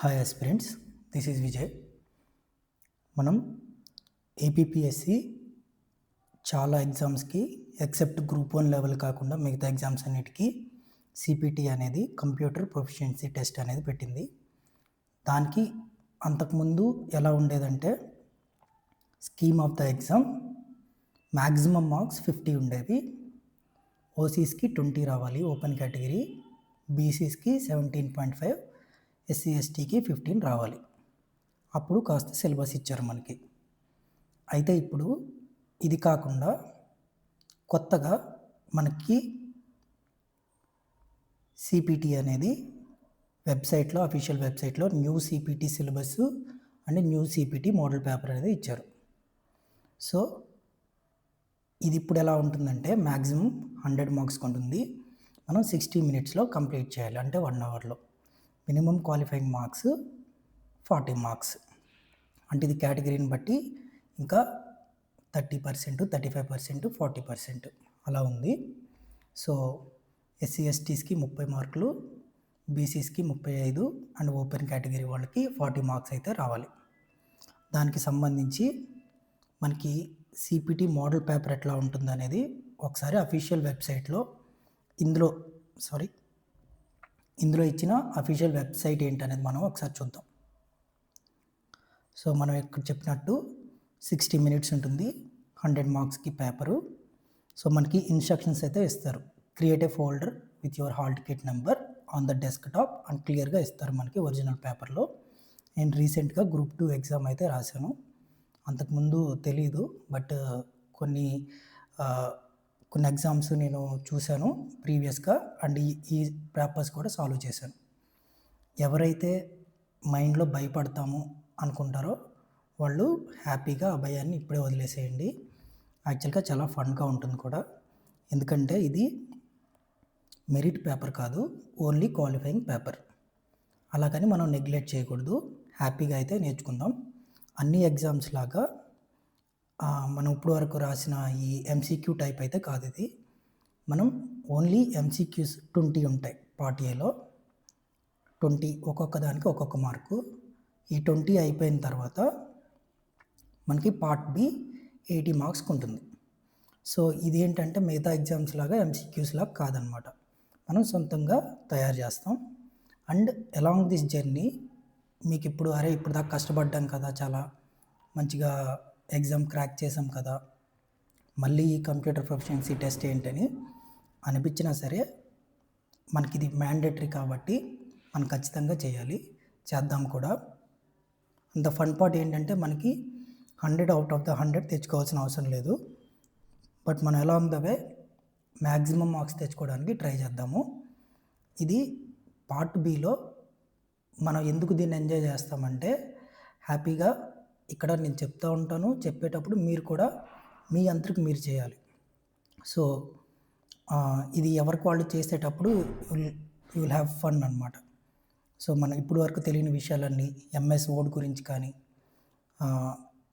Hi aspirants, this is Vijay. మనం APPSC చాలా ఎగ్జామ్స్కి ఎక్సెప్ట్ గ్రూప్ 1 లెవెల్ కాకుండా మిగతా ఎగ్జామ్స్ అన్నిటికీ సిపిటి అనేది కంప్యూటర్ ప్రొఫిషియన్సీ టెస్ట్ అనేది పెట్టింది. దానికి అంతకుముందు ఎలా ఉండేదంటే scheme of the exam maximum marks 50 ఉండేవి. ఓసీస్కి 20 రావాలి ఓపెన్ కేటగిరీ, బీసీస్కి 17.5, ఎస్సీ ఎస్టీకి 15 రావాలి. అప్పుడు కాస్త సిలబస్ ఇచ్చారు మనకి. అయితే ఇప్పుడు ఇది కాకుండా కొత్తగా మనకి సిపిటి అనేది వెబ్సైట్లో, అఫీషియల్ వెబ్సైట్లో new CPT syllabus and new CPT model paper అనేది ఇచ్చారు. సో ఇది ఇప్పుడు ఎలా ఉంటుందంటే మ్యాక్సిమం 100 మార్క్స్కి ఉంటుంది. మనం 60 మినిట్స్లో కంప్లీట్ చేయాలి, అంటే 1 అవర్లో. మినిమం క్వాలిఫైయింగ్ మార్క్స్ 40 మార్క్స్, అంటే ఇది కేటగిరీని బట్టి ఇంకా 30%, 35%, 40% అలా ఉంది. సో ఎస్సీ ఎస్టీస్కి 30 మార్కులు, బీసీస్కి 35 అండ్ ఓపెన్ కేటగిరీ వాళ్ళకి 40 మార్క్స్ అయితే రావాలి. దానికి సంబంధించి మనకి సిపిటి మోడల్ పేపర్ ఎట్లా ఉంటుంది అనేది ఒకసారి అఫీషియల్ వెబ్సైట్లో ఇందులో ఇచ్చిన అఫీషియల్ వెబ్సైట్ ఏంటనేది మనం ఒకసారి చూద్దాం. సో మనం ఇక్కడ చెప్పినట్టు 60 మినిట్స్ ఉంటుంది, 100 మార్క్స్కి పేపరు. సో మనకి ఇన్స్ట్రక్షన్స్ అయితే ఇస్తారు. Create a folder with your hall ticket number on the desktop అని క్లియర్గా ఇస్తారు మనకి ఒరిజినల్ పేపర్లో. నేను రీసెంట్గా గ్రూప్ 2 ఎగ్జామ్ అయితే రాశాను. అంతకుముందు తెలీదు, బట్ కొన్ని ఎగ్జామ్స్ నేను చూశాను ప్రీవియస్గా, అండ్ ఈ పేపర్స్ కూడా సాల్వ్ చేశాను. ఎవరైతే మైండ్లో భయపడతాము అనుకుంటారో వాళ్ళు హ్యాపీగా ఆ భయాన్ని ఇప్పుడే వదిలేసేయండి. యాక్చువల్గా చాలా ఫన్గా ఉంటుంది కూడా, ఎందుకంటే ఇది మెరిట్ పేపర్ కాదు, ఓన్లీ క్వాలిఫైయింగ్ పేపర్. అలాగని మనం నెగ్లెక్ట్ చేయకూడదు, హ్యాపీగా అయితే నేర్చుకుందాం. అన్ని ఎగ్జామ్స్ లాగా మనం ఇప్పుడు వరకు రాసిన ఈ ఎంసీక్యూ టైప్ అయితే కాదు ఇది. మనం ఓన్లీ ఎంసీక్యూస్ 20 ఉంటాయి పార్ట్ ఏలో. 20 ఒక్కొక్క దానికి ఒక్కొక్క మార్కు. ఈ 20 అయిపోయిన తర్వాత మనకి పార్ట్ బి 80 మార్క్స్కి ఉంటుంది. సో ఇది ఏంటంటే మిగతా ఎగ్జామ్స్ లాగా ఎంసీక్యూస్ లాగా కాదనమాట, మనం సొంతంగా తయారు చేస్తాం. అండ్ అలాంగ్ దిస్ జర్నీ మీకు ఇప్పుడు ఇప్పుడు దాకా కష్టపడ్డాం కదా, చాలా మంచిగా ఎగ్జామ్ క్రాక్ చేసాం కదా, మళ్ళీ ఈ కంప్యూటర్ ప్రొఫిషియన్సీ టెస్ట్ ఏంటని అనిపించినా సరే మనకి ఇది మ్యాండేటరీ కాబట్టి మనం ఖచ్చితంగా చేద్దాం కూడా. అంత ఫన్ పార్ట్ ఏంటంటే మనకి 100 అవుట్ ఆఫ్ ద 100 తెచ్చుకోవాల్సిన అవసరం లేదు, బట్ మనం along the way maximum marks తెచ్చుకోవడానికి ట్రై చేద్దాము. ఇది పార్ట్ బిలో మనం ఎందుకు దీన్ని ఎంజాయ్ చేస్తామంటే హ్యాపీగా ఇక్కడ నేను చెప్తూ ఉంటాను, చెప్పేటప్పుడు మీరు కూడా మీ అంతరికి మీరు చేయాలి. సో ఇది ఎవరికి వాళ్ళు చేసేటప్పుడు యూ విల్ హ్యావ్ ఫన్ అనమాట. సో మనం ఇప్పుడు వరకు తెలియని విషయాలన్నీ ఎంఎస్ వర్డ్ గురించి కానీ,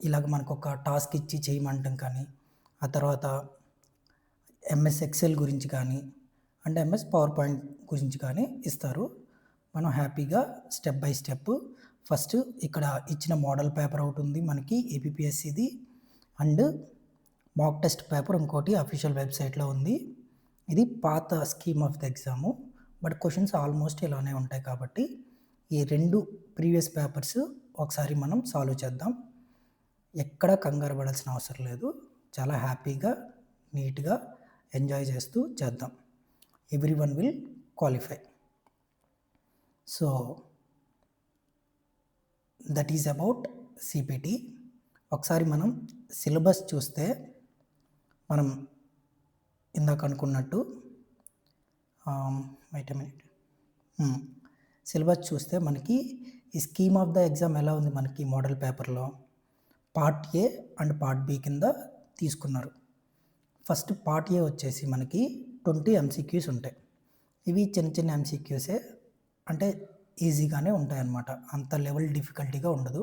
ఇలాగ మనకు ఒక టాస్క్ ఇచ్చి చేయమంటాం కానీ, ఆ తర్వాత ఎంఎస్ ఎక్సెల్ గురించి కానీ, అంటే ఎంఎస్ పవర్ పాయింట్ గురించి కానీ ఇస్తారు. మనం హ్యాపీగా స్టెప్ బై స్టెప్ ఫస్ట్ ఇక్కడ ఇచ్చిన మోడల్ పేపర్ ఒకటి ఉంది మనకి ఏపీపీఎస్సిది, అండ్ మాక్ టెస్ట్ పేపర్ ఇంకోటి అఫీషియల్ వెబ్సైట్లో ఉంది. ఇది పాత scheme of the exam, but questions almost ఇలానే ఉంటాయి కాబట్టి ఈ 2 ప్రీవియస్ పేపర్స్ ఒకసారి మనం సాల్వ్ చేద్దాం. ఎక్కడ కంగారు పడాల్సిన అవసరం లేదు, చాలా హ్యాపీగా నీట్గా ఎంజాయ్ చేస్తూ చేద్దాం. Everyone will qualify. So that is about CPT. ఒకసారి మనం సిలబస్ చూస్తే మనం ఇందాక అనుకున్నట్టు సిలబస్ చూస్తే మనకి ఈ స్కీమ్ ఆఫ్ ద ఎగ్జామ్ ఎలా ఉంది మనకి మోడల్ పేపర్లో part A and part B కింద తీసుకున్నారు. ఫస్ట్ పార్ట్ ఏ వచ్చేసి మనకి 20 ఎంసీక్యూస్ ఉంటాయి. ఇవి చిన్న చిన్న ఎంసీక్యూసే, అంటే ఈజీగానే ఉంటాయన్నమాట, అంత లెవెల్ డిఫికల్టీగా ఉండదు.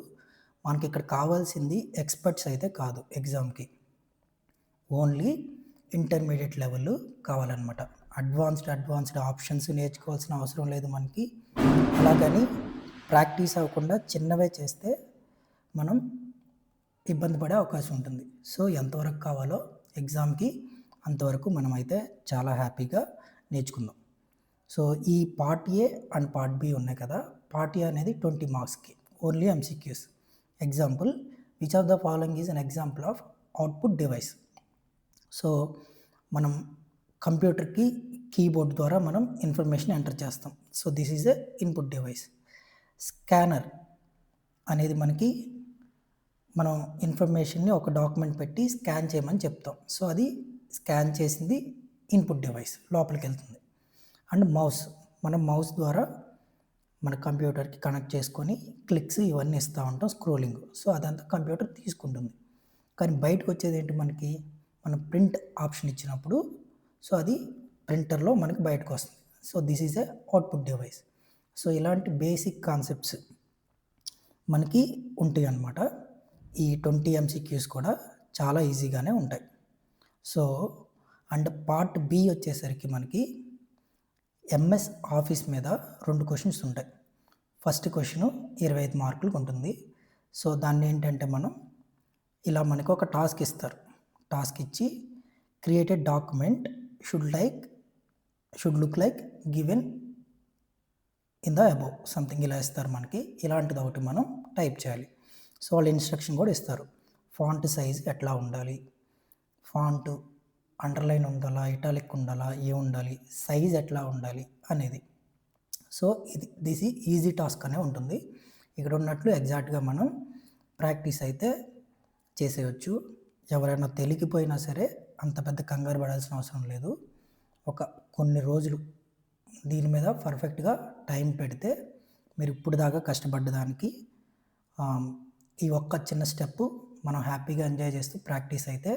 మనకి ఇక్కడ కావాల్సింది ఎక్స్పర్ట్స్ అయితే కాదు ఎగ్జామ్కి, ఓన్లీ ఇంటర్మీడియట్ లెవెల్ కావాలన్నమాట. అడ్వాన్స్డ్ ఆప్షన్స్ నేర్చుకోవాల్సిన అవసరం లేదు మనకి. అలాగని ప్రాక్టీస్ అవ్వకుండా చిన్నవే చేస్తే మనం ఇబ్బంది పడే అవకాశం ఉంటుంది. సో ఎంతవరకు కావాలో ఎగ్జామ్కి అంతవరకు మనమైతే చాలా హ్యాపీగా నేర్చుకుందాం. సో ఈ part A and part B ఉన్నాయి కదా. పార్ట్ ఏ అనేది 20 మార్క్స్కి only MCQs. Example, which of the following is an example of output device. So మనం కంప్యూటర్కి కీబోర్డ్ ద్వారా మనం ఇన్ఫర్మేషన్ ఎంటర్ చేస్తాం. So this is a input device. Scanner అనేది మనకి మనం ఇన్ఫర్మేషన్ని ఒక డాక్యుమెంట్ పెట్టి స్కాన్ చేయమని చెప్తాం. సో అది స్కాన్ చేసింది ఇన్పుట్ డివైస్ లోపలికి వెళ్తుంది. అండ్ మౌస్, మనం మౌస్ ద్వారా మన కంప్యూటర్కి కనెక్ట్ చేసుకొని క్లిక్స్ ఇవన్నీ ఇస్తూ ఉంటాం, స్క్రోలింగ్. సో అదంతా కంప్యూటర్ తీసుకుంటుంది. కానీ బయటకు వచ్చేది ఏంటి, మనకి మనం ప్రింట్ ఆప్షన్ ఇచ్చినప్పుడు సో అది ప్రింటర్లో మనకి బయటకు వస్తుంది. So this is a output device. So ఇలాంటి బేసిక్ కాన్సెప్ట్స్ మనకి ఉంటాయి అన్నమాట. ఈ 20 ఎంసీక్యూస్ కూడా చాలా ఈజీగానే ఉంటాయి. సో అండ్ పార్ట్ బి వచ్చేసరికి మనకి ఎంఎస్ ఆఫీస్ మీద 2 క్వశ్చన్స్ ఉంటాయి. ఫస్ట్ క్వశ్చన్ 25 మార్కులకు ఉంటుంది. సో దాన్ని ఏంటంటే మనం ఇలా మనకు ఒక టాస్క్ ఇస్తారు. టాస్క్ ఇచ్చి created document should look like given in the above something ఇలా ఇస్తారు మనకి. ఇలాంటిది ఒకటి మనం టైప్ చేయాలి. సో వాళ్ళు ఇన్స్ట్రక్షన్ కూడా ఇస్తారు. ఫాంట్ సైజ్ ఎట్లా ఉండాలి, ఫాంట్ అండర్లైన్ ఉండాలా, ఇటాలిక్ ఉండాలా, ఉండాలి, సైజ్ ఎట్లా ఉండాలి అనేది. సో దిస్ ఈజీ టాస్క్ అనే ఉంటుంది. ఇక్కడ ఉన్నట్లు ఎగ్జాక్ట్గా మనం ప్రాక్టీస్ అయితే చేసేయచ్చు. ఎవరైనా తెలియకపోయినా సరే అంత పెద్ద కంగారు పడాల్సిన అవసరం లేదు. ఒక కొన్ని రోజులు దీని మీద పర్ఫెక్ట్గా టైం పెడితే మీరు ఇప్పుడు దాకా కష్టపడ్డదానికి ఈ ఒక్క చిన్న స్టెప్ మనం హ్యాపీగా ఎంజాయ్ చేస్తూ ప్రాక్టీస్ అయితే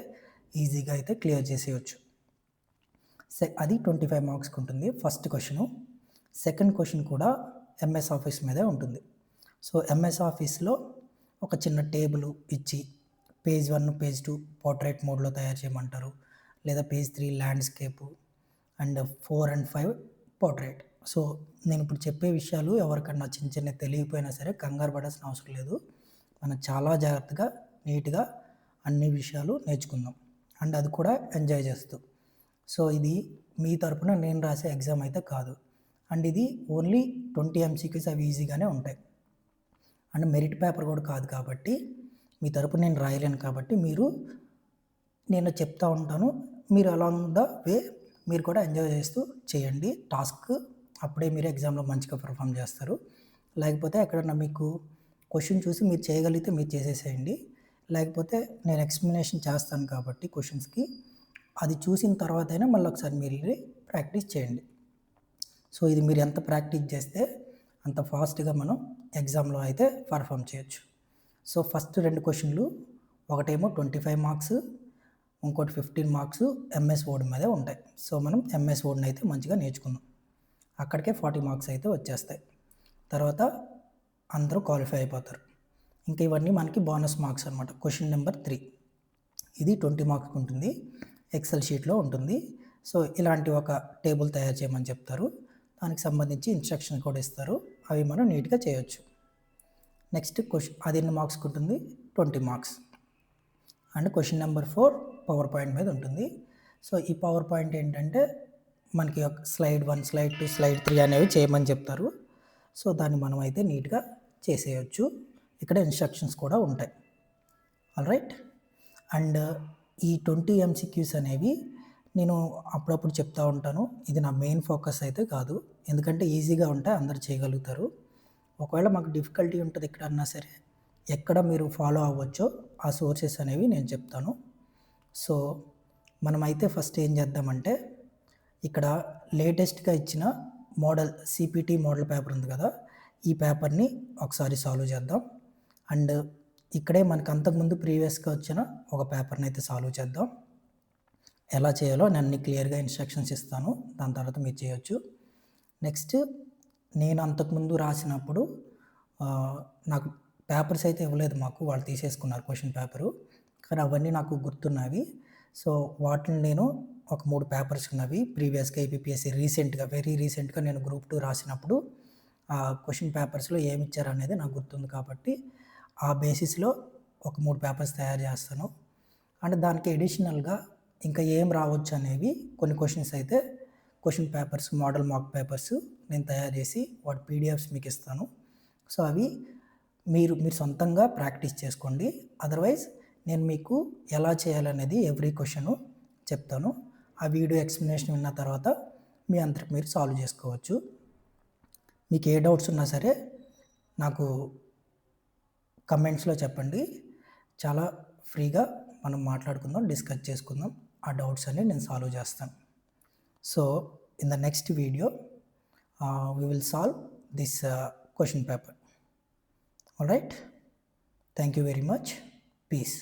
ఈజీగా అయితే క్లియర్ చేసేయచ్చు. అది 25 మార్క్స్కి ఉంటుంది ఫస్ట్ క్వశ్చను. సెకండ్ క్వశ్చన్ కూడా ఎంఎస్ ఆఫీస్ మీదే ఉంటుంది. సో ఎంఎస్ ఆఫీస్లో ఒక చిన్న టేబుల్ ఇచ్చి పేజ్ 1 పేజ్ 2 పోర్ట్రేట్ మోడ్లో తయారు చేయమంటారు, లేదా page 3 landscape and 4 and 5 portrait. So నేను ఇప్పుడు చెప్పే విషయాలు ఎవరికన్నా చిన్న చిన్న తెలియకపోయినా సరే కంగారు పడాల్సిన అవసరం లేదు. మనం చాలా జాగ్రత్తగా నీట్గా అన్ని విషయాలు నేర్చుకుందాం అండ్ అది కూడా ఎంజాయ్ చేస్తూ. సో ఇది మీ తరపున నేను రాసే ఎగ్జామ్ అయితే కాదు. అండ్ ఇది ఓన్లీ 20 ఎంసీక్యూస్, అవి ఈజీగానే ఉంటాయి. అండ్ మెరిట్ పేపర్ కూడా కాదు కాబట్టి మీ తరపున నేను రాయలేను కాబట్టి నేను చెప్తా ఉంటాను, మీరు అలాంగ్ ద వే మీరు కూడా ఎంజాయ్ చేస్తూ చేయండి టాస్క్. అప్పుడే మీరు ఎగ్జామ్లో మంచిగా పర్ఫామ్ చేస్తారు. లేకపోతే ఎక్కడన్నా మీకు క్వశ్చన్ చూసి మీరు చేయగలిగితే మీరు చేసేసేయండి. లేకపోతే నేను ఎక్స్ప్లెనేషన్ చేస్తాను కాబట్టి క్వశ్చన్స్కి, అది చూసిన తర్వాత అయినా మళ్ళీ ఒకసారి మీరు ప్రాక్టీస్ చేయండి. సో ఇది మీరు ఎంత ప్రాక్టీస్ చేస్తే అంత ఫాస్ట్గా మనం ఎగ్జామ్లో అయితే పర్ఫామ్ చేయొచ్చు. సో ఫస్ట్ 2 క్వశ్చన్లు, ఒకటేమో 25 మార్క్స్, ఇంకోటి 15 మార్క్స్ ఎంఎస్ వర్డ్ మీదే ఉంటాయి. సో మనం ఎంఎస్ వర్డ్ని అయితే మంచిగా నేర్చుకుందాం. అక్కడికే 40 మార్క్స్ అయితే వచ్చేస్తాయి. తర్వాత అందరూ క్వాలిఫై అయిపోతారు. ఇంకా ఇవన్నీ మనకి బోనస్ మార్క్స్ అనమాట. క్వశ్చన్ నెంబర్ 3 ఇది 20 మార్క్స్కి ఉంటుంది, ఎక్సెల్ షీట్లో ఉంటుంది. సో ఇలాంటి ఒక టేబుల్ తయారు చేయమని చెప్తారు, దానికి సంబంధించి ఇన్స్ట్రక్షన్ కూడా ఇస్తారు, అవి మనం నీట్గా చేయొచ్చు. నెక్స్ట్ క్వశ్చన్ అది ఎన్ని మార్క్స్కి ఉంటుంది, 20 marks. And question number 4 power point మీద ఉంటుంది. సో ఈ పవర్ పాయింట్ ఏంటంటే మనకి ఒక స్లైడ్ 1, స్లైడ్ 2, స్లైడ్ 3 అనేవి చేయమని చెప్తారు. సో దాన్ని మనం అయితే నీట్గా చేసేయచ్చు. ఇక్కడ ఇన్స్ట్రక్షన్స్ కూడా ఉంటాయి. ఆల్రైట్. అండ్ ఈ 20 ఎంసీక్యూస్ అనేవి నేను అప్పుడప్పుడు చెప్తూ ఉంటాను, ఇది నా మెయిన్ ఫోకస్ అయితే కాదు. ఎందుకంటే ఈజీగా ఉంటాయి, అందరు చేయగలుగుతారు. ఒకవేళ మాకు డిఫికల్టీ ఉంటుంది ఎక్కడన్నా సరే, ఎక్కడ మీరు ఫాలో అవ్వచ్చో ఆ సోర్సెస్ అనేవి నేను చెప్తాను. సో మనమైతే ఫస్ట్ ఏం చేద్దామంటే, ఇక్కడ లేటెస్ట్గా ఇచ్చిన మోడల్ సిపిటి మోడల్ పేపర్ ఉంది కదా, ఈ పేపర్ని ఒకసారి సాల్వ్ చేద్దాం. అండ్ ఇక్కడే మనకు అంతకుముందు ప్రీవియస్గా వచ్చిన ఒక పేపర్ని అయితే సాల్వ్ చేద్దాం. ఎలా చేయాలో నేను అన్ని క్లియర్గా ఇన్స్ట్రక్షన్స్ ఇస్తాను, దాని తర్వాత మీరు చేయొచ్చు. నెక్స్ట్ నేను అంతకుముందు రాసినప్పుడు నాకు పేపర్స్ అయితే ఇవ్వలేదు, మాకు వాళ్ళు తీసేసుకున్నారు క్వశ్చన్ పేపరు, కానీ అవన్నీ నాకు గుర్తున్నవి. సో వాటిని నేను ఒక 3 పేపర్స్ ఉన్నవి ప్రీవియస్గా ఏపీఎస్సీ రీసెంట్గా, వెరీ రీసెంట్గా నేను గ్రూప్ 2 రాసినప్పుడు క్వశ్చన్ పేపర్స్లో ఏమి ఇచ్చారనేది నాకు గుర్తుంది కాబట్టి ఆ బేసిస్లో ఒక 3 పేపర్స్ తయారు చేస్తాను. అండ్ దానికి అడిషనల్గా ఇంకా ఏం రావచ్చు అనేవి కొన్ని క్వశ్చన్స్ అయితే క్వశ్చన్ పేపర్స్, మోడల్ మాక్ పేపర్స్ నేను తయారు చేసి వాటి పీడిఎఫ్స్ మీకు ఇస్తాను. సో అవి మీరు సొంతంగా ప్రాక్టీస్ చేసుకోండి. అదర్వైజ్ నేను మీకు ఎలా చేయాలనేది ఎవ్రీ క్వశ్చను చెప్తాను. ఆ వీడియో ఎక్స్ప్లెనేషన్ విన్న తర్వాత మీ అంతటికి మీరు సాల్వ్ చేసుకోవచ్చు. మీకు ఏ డౌట్స్ ఉన్నా సరే నాకు కమెంట్స్లో చెప్పండి. చాలా ఫ్రీగా మనం మాట్లాడుకుందాం, డిస్కస్ చేసుకుందాం. ఆ డౌట్స్ అన్ని నేను సాల్వ్ చేస్తాను. So in the next video we will solve this question paper. All right. Thank you very much. Peace.